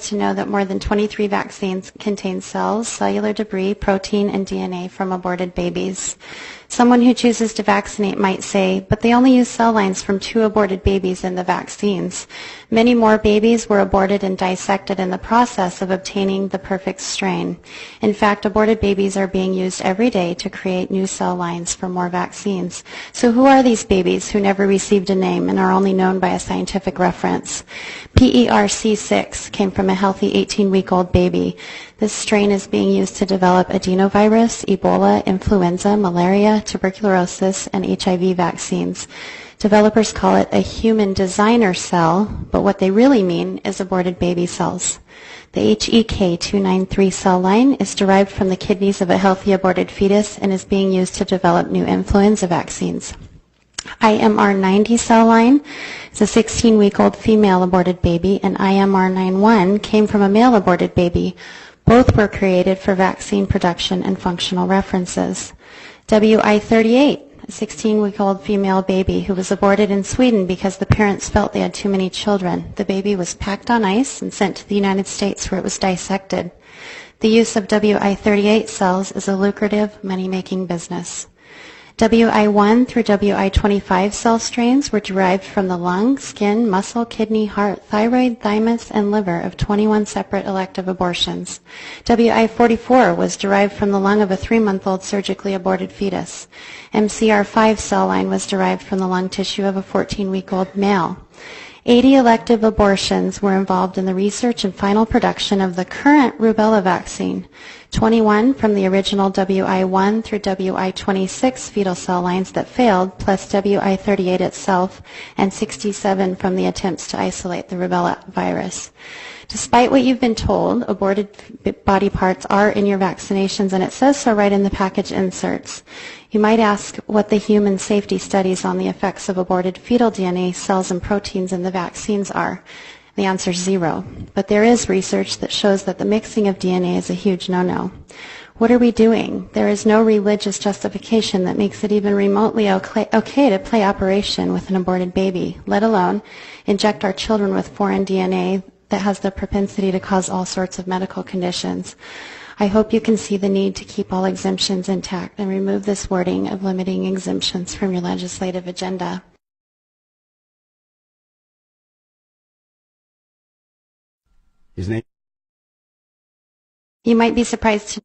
to know that more than 23 vaccines contain cells, cellular debris, protein, and DNA from aborted babies. Someone who chooses to vaccinate might say, but they only use cell lines from 2 aborted babies in the vaccines. Many more babies were aborted and dissected in the process of obtaining the perfect strain. In fact, aborted babies are being used every day to create new cell lines for more vaccines. So who are these babies who never received a name and are only known by a scientific reference? PERC6 came from a healthy 18-week-old baby. This strain is being used to develop adenovirus, Ebola, influenza, malaria, tuberculosis, and HIV vaccines. Developers call it a human designer cell, but what they really mean is aborted baby cells. The HEK293 cell line is derived from the kidneys of a healthy aborted fetus and is being used to develop new influenza vaccines. IMR90 cell line is a 16-week-old female aborted baby, and IMR91 came from a male aborted baby. Both were created for vaccine production and functional references. WI38, a 16-week-old female baby who was aborted in Sweden because the parents felt they had too many children. The baby was packed on ice and sent to the United States where it was dissected. The use of WI38 cells is a lucrative, money-making business. WI1 through WI25 cell strains were derived from the lung, skin, muscle, kidney, heart, thyroid, thymus, and liver of 21 separate elective abortions. WI44 was derived from the lung of a 3-month-old surgically aborted fetus. MCR5 cell line was derived from the lung tissue of a 14-week-old male. 80 elective abortions were involved in the research and final production of the current rubella vaccine, 21 from the original WI1 through WI26 fetal cell lines that failed, plus WI38 itself, and 67 from the attempts to isolate the rubella virus. Despite what you've been told, aborted body parts are in your vaccinations, and it says so right in the package inserts. You might ask what the human safety studies on the effects of aborted fetal DNA, cells, and proteins in the vaccines are. The answer is 0. But there is research that shows that the mixing of DNA is a huge no-no. What are we doing? There is no religious justification that makes it even remotely okay to play operation with an aborted baby, let alone inject our children with foreign DNA that has the propensity to cause all sorts of medical conditions. I hope you can see the need to keep all exemptions intact and remove this wording of limiting exemptions from your legislative agenda. His name? You might be surprised to